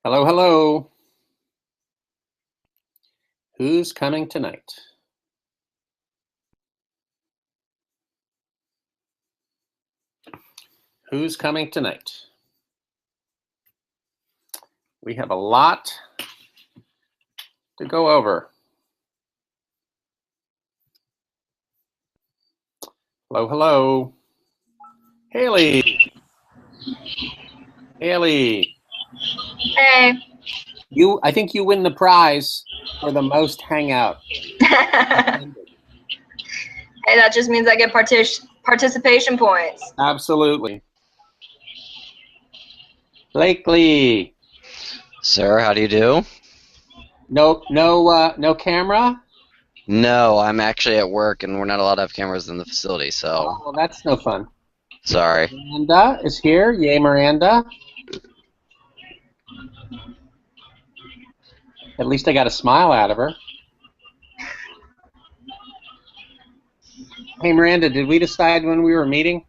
Hello, hello. Who's coming tonight? Who's coming tonight? We have a lot to go over. Hello, hello. Haley. Haley. Hey. I think you win the prize for the most Hangout. Hey, that just means I get participation points. Absolutely. Blakely. Sir, how do you do? No camera? No, I'm actually at work, and we're not allowed to have cameras in the facility, so... Oh, well, that's no fun. Sorry. Miranda is here. Yay, Miranda. At least I got a smile out of her. Hey, Miranda, did we decide when we were meeting?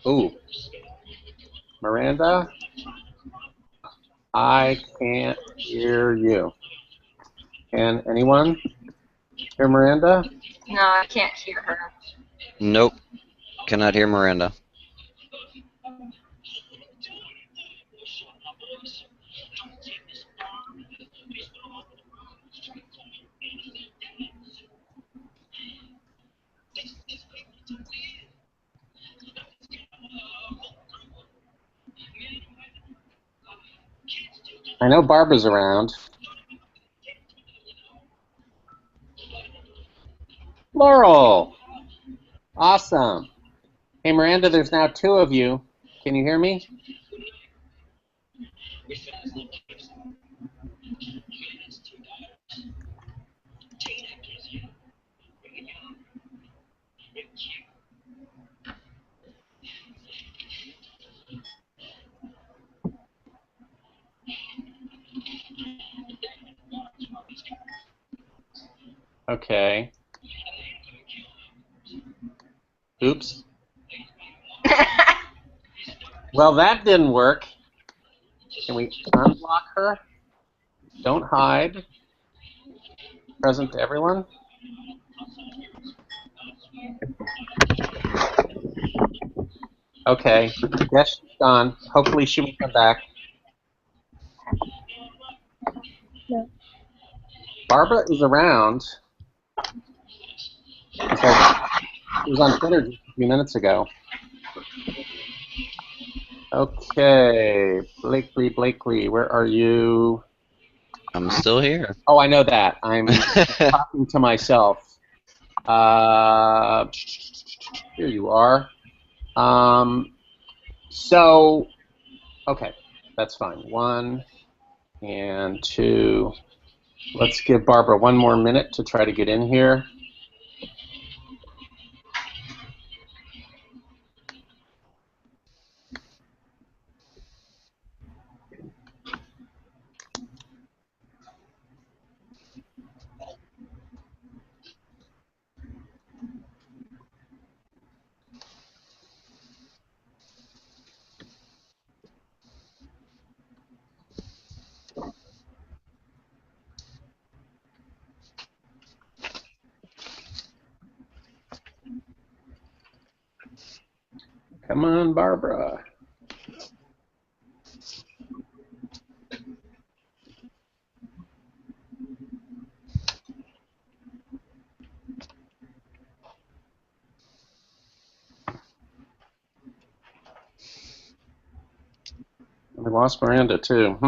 Ooh. Miranda, I can't hear you. Can anyone hear Miranda? No, I can't hear her. Nope. Cannot hear Miranda. I know Barbara's around. Laurel! Awesome. Hey, Miranda, there's now 2 of you. Can you hear me? Okay. Oops. Well, that didn't work. Can we unblock her? Don't hide. Present to everyone. Okay. Yes, she's gone. Hopefully she will come back. No. Barbara is around. She was on Twitter just a few minutes ago. Okay, Blakely, where are you? I'm still here. Oh, I know that. I'm talking to myself. Here you are. So, okay, that's fine. 1 and 2. Let's give Barbara 1 more minute to try to get in here. Come on, Barbara. We lost Miranda, too.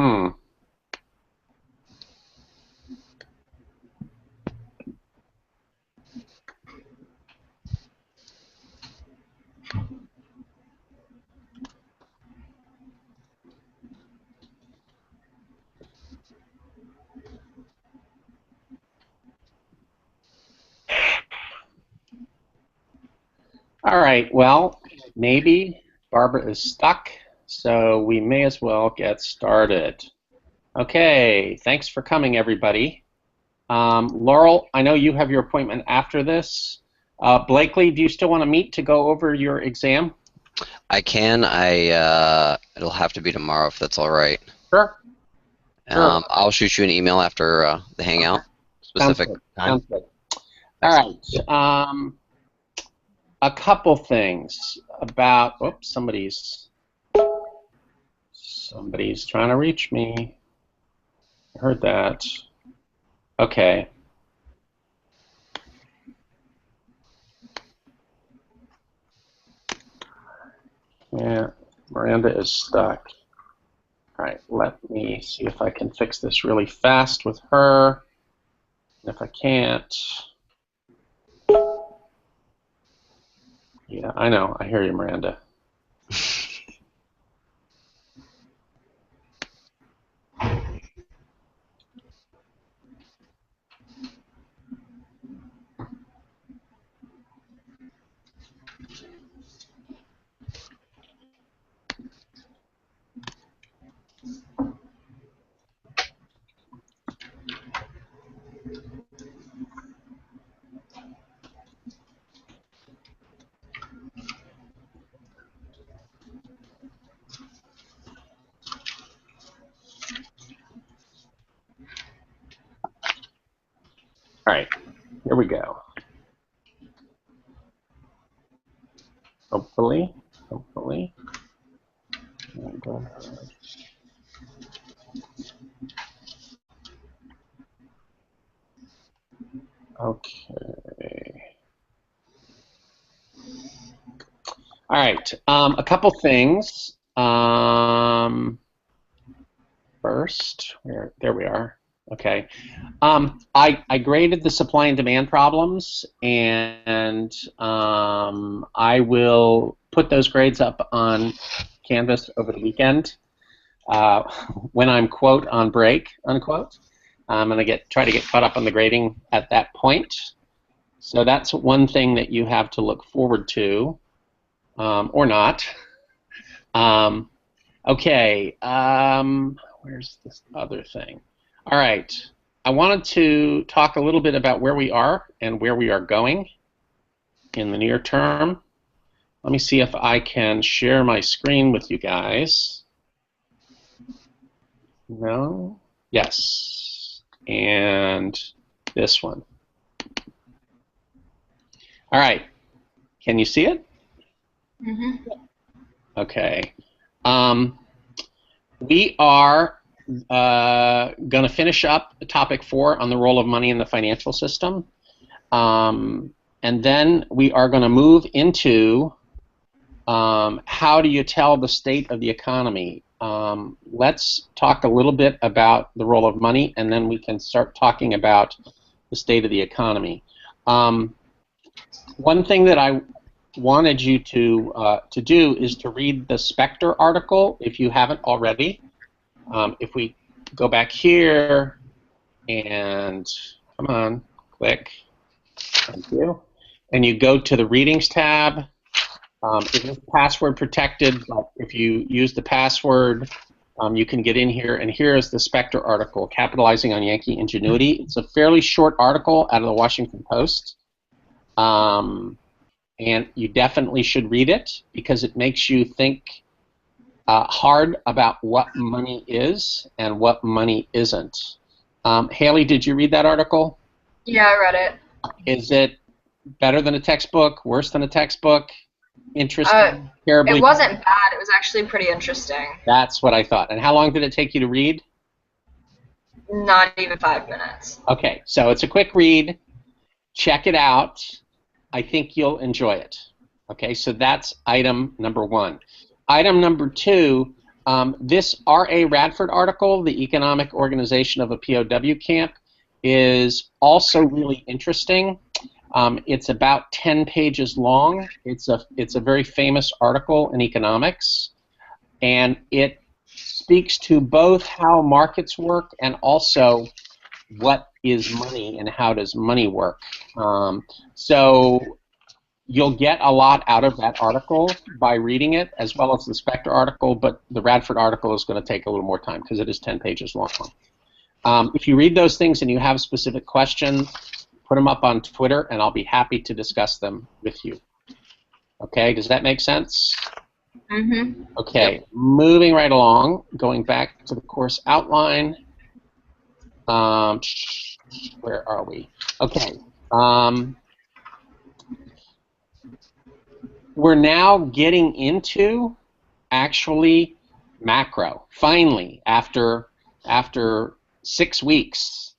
All right, well, maybe Barbara is stuck, so we may as well get started. Okay, thanks for coming, everybody. Laurel, I know you have your appointment after this. Blakely, do you still want to meet to go over your exam? I can. It'll have to be tomorrow if that's all right. Sure. Sure. I'll shoot you an email after the Hangout, Okay. Sounds specific good. time. Sounds good. All right. A couple things about. Oops, somebody's trying to reach me. I heard that. Okay. Yeah, Miranda is stuck. All right, let me see if I can fix this really fast with her. And if I can't, yeah, I know. I hear you, Miranda. All right, here we go. Hopefully. Okay. All right. A couple things. First, there we are. Okay. I graded the supply and demand problems, and I will put those grades up on Canvas over the weekend when I'm quote on break unquote. I'm gonna try to get caught up on the grading at that point. So that's one thing that you have to look forward to, or not. Okay. Where's this other thing? All right. I wanted to talk a little bit about where we are and where we are going in the near term. Let me see if I can share my screen with you guys. No? Yes. And this one. All right. Can you see it? Mm-hmm. Okay. We are going to finish up topic 4 on the role of money in the financial system. And then we are going to move into how do you tell the state of the economy. Let's talk a little bit about the role of money, and then we can start talking about the state of the economy. One thing that I wanted you to do is to read the Spectre article if you haven't already. If we go back here and come on, click, thank you, and you go to the Readings tab. It is password protected, but if you use the password, you can get in here. And here is the Spectre article, Capitalizing on Yankee Ingenuity. It's a fairly short article out of the Washington Post. And you definitely should read it because it makes you think hard about what money is and what money isn't. Haley, did you read that article? Yeah, I read it. Is it better than a textbook, worse than a textbook, interesting, terribly? It wasn't bad. It was actually pretty interesting. That's what I thought. And how long did it take you to read? Not even 5 minutes. Okay, so it's a quick read. Check it out. I think you'll enjoy it. Okay, so that's item number 1. Item number 2, this R.A. Radford article, The Economic Organization of a POW Camp, is also really interesting. It's about 10 pages long. It's a very famous article in economics, and it speaks to both how markets work and also what is money and how does money work. So you'll get a lot out of that article by reading it, as well as the Spectre article, but the Radford article is going to take a little more time because it is 10 pages long. If you read those things and you have specific questions, put them up on Twitter, and I'll be happy to discuss them with you. Okay, does that make sense? Mm-hmm. Okay, moving right along, going back to the course outline. Where are we? Okay. We're now getting into actually macro. Finally, after 6 weeks,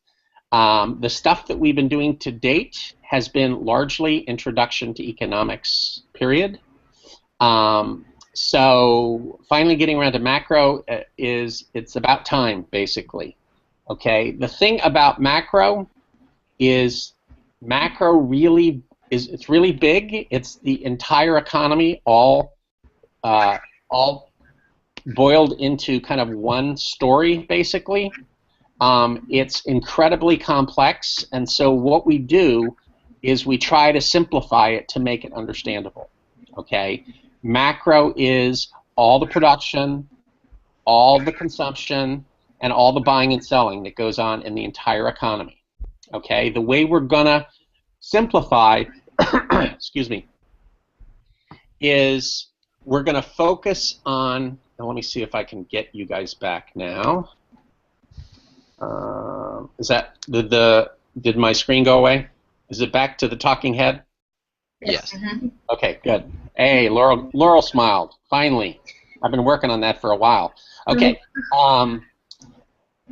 the stuff that we've been doing to date has been largely introduction to economics. Period. So finally getting around to macro it's about time, basically. Okay. The thing about macro is macro really it's really big. It's the entire economy all boiled into kind of one story, basically. It's incredibly complex, and so what we do is we try to simplify it to make it understandable. Okay, macro is all the production, all the consumption, and all the buying and selling that goes on in the entire economy. Okay, the way we're gonna simplify, excuse me, is we're gonna focus on. Now let me see if I can get you guys back now. Is that did my screen go away? Is it back to the talking head? Yes. Mm-hmm. Okay, good. Hey, Laurel smiled. Finally, I've been working on that for a while. Okay.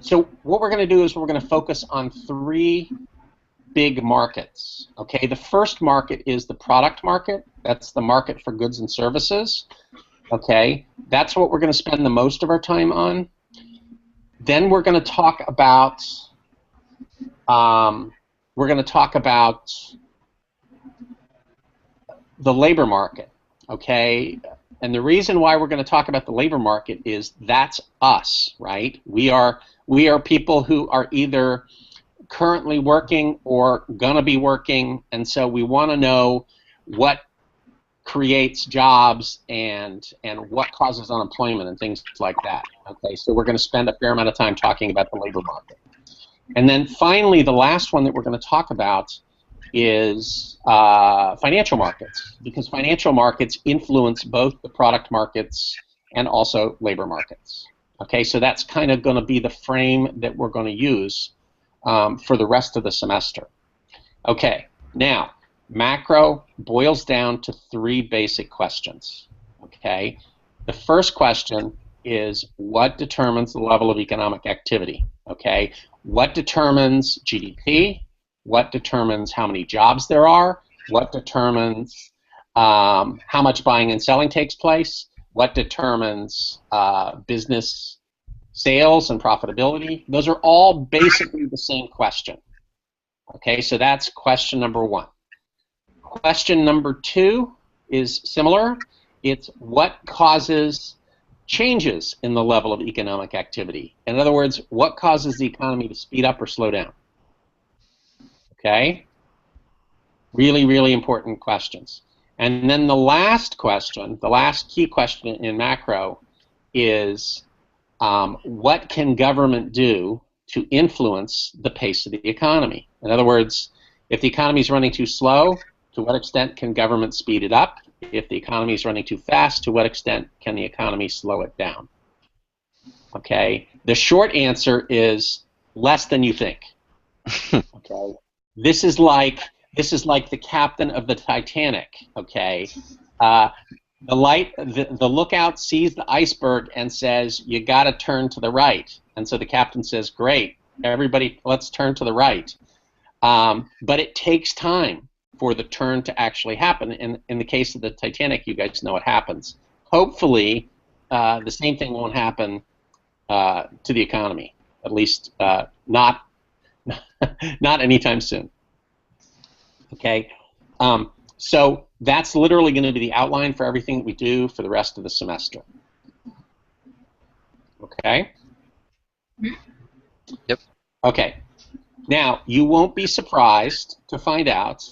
So what we're going to do is we're going to focus on 3 big markets. Okay. The first market is the product market. That's the market for goods and services. Okay. That's what we're going to spend the most of our time on. Then we're going to talk about the labor market, okay? And the reason why we're going to talk about the labor market is that's us, right? We are people who are either currently working or going to be working, and so we want to know what creates jobs and what causes unemployment and things like that. Okay, so we're going to spend a fair amount of time talking about the labor market. And then finally, the last one that we're going to talk about is financial markets, because financial markets influence both the product markets and also labor markets. Okay, so that's kind of going to be the frame that we're going to use for the rest of the semester. Okay, now macro boils down to 3 basic questions. Okay, the first question is what determines the level of economic activity? Okay, what determines GDP? What determines how many jobs there are? What determines how much buying and selling takes place? What determines business sales and profitability? Those are all basically the same question. Okay, so that's question number 1. Question number 2 is similar. It's what causes changes in the level of economic activity. In other words, what causes the economy to speed up or slow down? Okay? Really, really important questions. And then the last question, the last key question in macro is what can government do to influence the pace of the economy? In other words, if the economy is running too slow, to what extent can government speed it up? If the economy is running too fast, to what extent can the economy slow it down? Okay? The short answer is less than you think. Okay? This is like the captain of the Titanic. Okay, the lookout sees the iceberg and says, "You got to turn to the right." And so the captain says, "Great, everybody, let's turn to the right." But it takes time for the turn to actually happen. In the case of the Titanic, you guys know what happens. Hopefully, the same thing won't happen to the economy. At least not anytime soon. Okay, so that's literally going to be the outline for everything that we do for the rest of the semester. Okay? Yep. Okay. Now, you won't be surprised to find out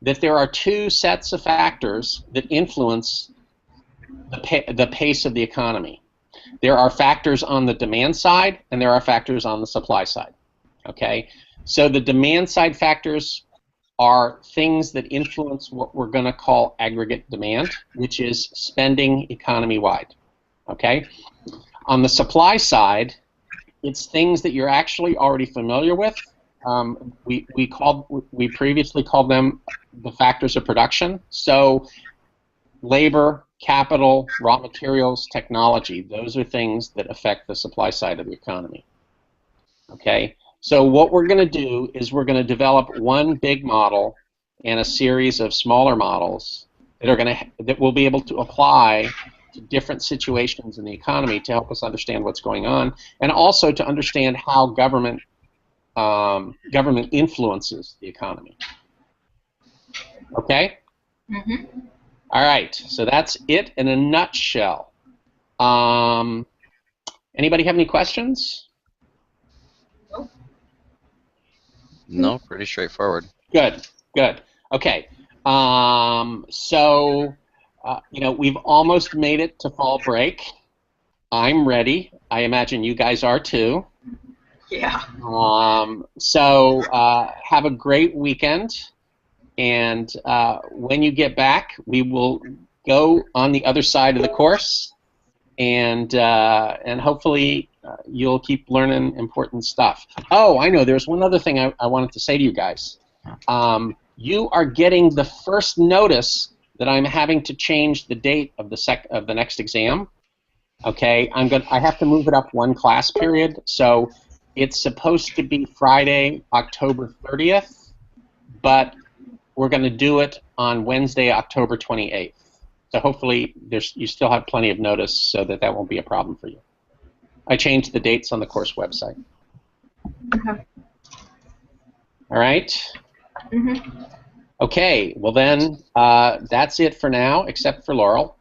that there are 2 sets of factors that influence the pace of the economy. There are factors on the demand side, and there are factors on the supply side. Okay? So the demand side factors are things that influence what we're going to call aggregate demand, which is spending economy-wide. Okay? On the supply side, it's things that you're actually already familiar with. We previously called them the factors of production. So labor, capital, raw materials, technology, those are things that affect the supply side of the economy. Okay? So what we're going to do is we're going to develop one big model and a series of smaller models that we'll be able to apply to different situations in the economy to help us understand what's going on, and also to understand how government influences the economy. Okay? Mm-hmm. All right. So that's it in a nutshell. Anybody have any questions? No, pretty straightforward. Good, good. Okay. We've almost made it to fall break. I'm ready. I imagine you guys are too. Yeah. Have a great weekend, and when you get back, we will go on the other side of the course, and hopefully you'll keep learning important stuff. Oh, I know. There's one other thing I wanted to say to you guys. You are getting the first notice that I'm having to change the date of the next exam. Okay, I have to move it up one class period, so it's supposed to be Friday, October 30th, but we're going to do it on Wednesday, October 28th. So hopefully you still have plenty of notice so that won't be a problem for you. I changed the dates on the course website. Okay. All right? Mm-hmm. Okay, well then, that's it for now, except for Laurel.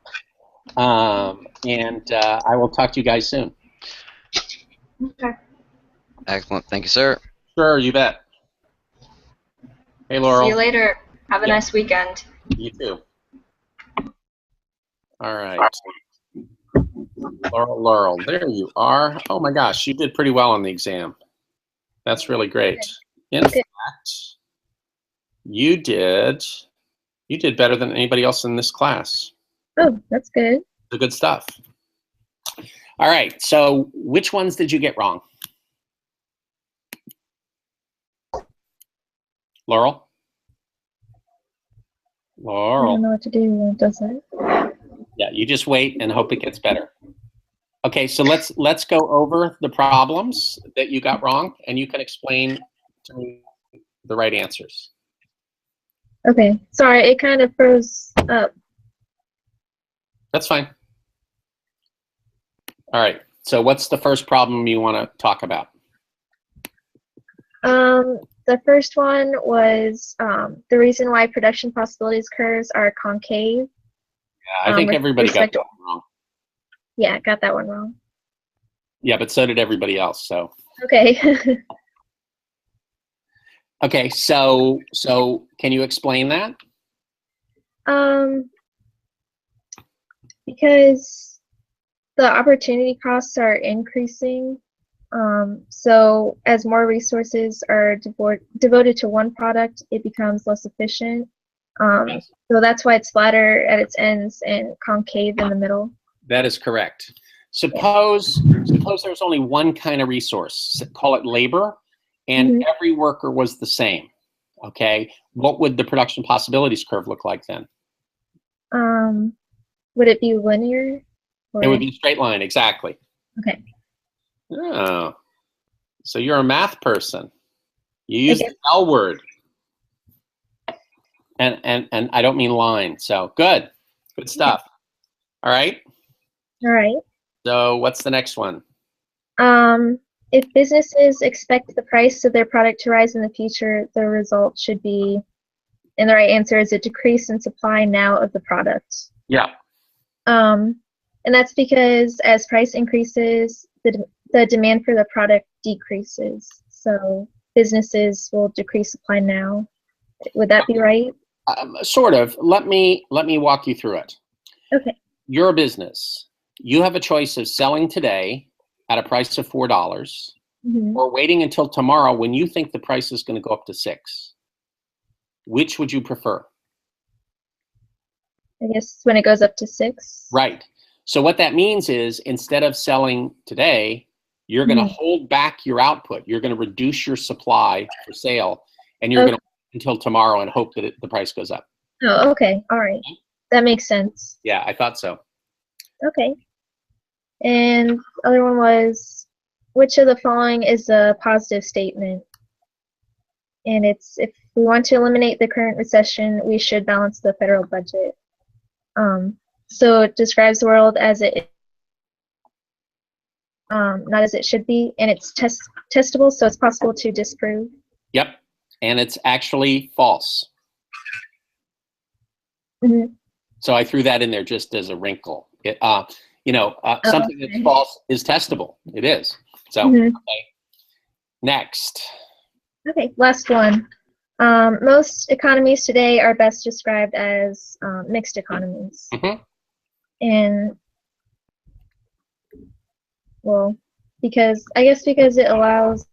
I will talk to you guys soon. Okay. Excellent. Thank you, sir. Sure, you bet. Hey, Laurel. See you later. Have a nice weekend. You too. All right. Laurel, there you are. Oh my gosh, you did pretty well on the exam. That's really great. In fact, you did better than anybody else in this class. Oh, that's good. The good stuff. All right, so which ones did you get wrong? Laurel? I don't know what to do when it does that. Yeah, you just wait and hope it gets better. Okay, so let's go over the problems that you got wrong, and you can explain to me the right answers. Okay, sorry, it kind of froze up. That's fine. All right, so what's the first problem you want to talk about? The first one was the reason why production possibilities curves are concave. Yeah, I think everybody got that one wrong. Yeah, got that one wrong. Yeah, but so did everybody else, so. Okay. Okay, so can you explain that? Because the opportunity costs are increasing. So as more resources are devoted to one product, it becomes less efficient. Yes. So that's why it's flatter at its ends and concave in the middle. That is correct. Suppose there's only one kind of resource, call it labor, and every worker was the same. Okay, what would the production possibilities curve look like then? Would it be linear? Or... It would be a straight line, exactly. Okay. Oh, so you're a math person. You use the L word. And I don't mean line, so good stuff. All right. All right. So what's the next one? If businesses expect the price of their product to rise in the future, the result should be, and the right answer is a decrease in supply now of the product. Yeah. And that's because as price increases, the demand for the product decreases. So businesses will decrease supply now. Would that be right? Sort of. Let me walk you through it. Okay. You're a business. You have a choice of selling today at a price of $4 or waiting until tomorrow when you think the price is going to go up to $6. Which would you prefer? I guess when it goes up to 6. Right. So what that means is instead of selling today, you're going to hold back your output. You're going to reduce your supply for sale, and you're going to wait until tomorrow and hope that the price goes up. Oh, okay. All right. That makes sense. Yeah, I thought so. Okay. And the other one was, which of the following is a positive statement? And it's, if we want to eliminate the current recession, we should balance the federal budget. So it describes the world as it, not as it should be, and it's testable, so it's possible to disprove. Yep, and it's actually false. So I threw that in there just as a wrinkle. Something that's false is testable. It is. So, okay. Next. Okay, last one. Most economies today are best described as mixed economies. And, well, because it allows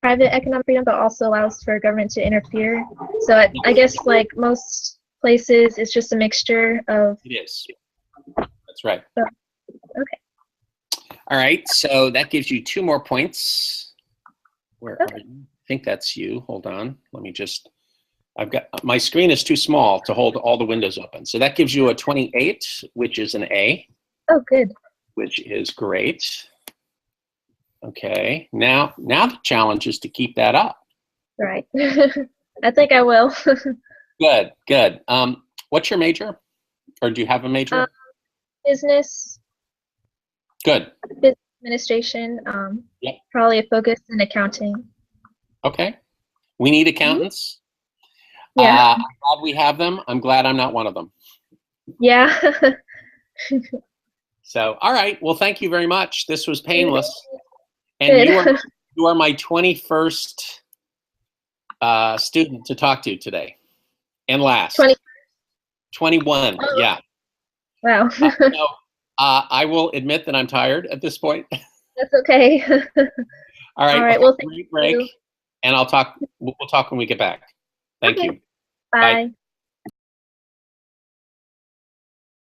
private economic freedom, but also allows for government to interfere. So I guess like most places, it's just a mixture of. It is. That's right. So, okay. All right, so that gives you 2 more points. Where are you? I think that's you. Hold on. Let me just. My screen is too small to hold all the windows open. So that gives you a 28, which is an A. Oh, good. Which is great. Okay, now the challenge is to keep that up. Right. I think I will. Good. What's your major? Or do you have a major? Business. Good. Business administration. Yep. Probably a focus in accounting. Okay. We need accountants. Yeah. I'm glad we have them. I'm glad I'm not one of them. Yeah. So, all right. Well, thank you very much. This was painless. And you are my 21st student to talk to today. And last. 21. Oh. Yeah. Wow. I will admit that I'm tired at this point. That's okay. All right. All right. Well, thank great break. you. And we'll talk when we get back. Thank you. Bye.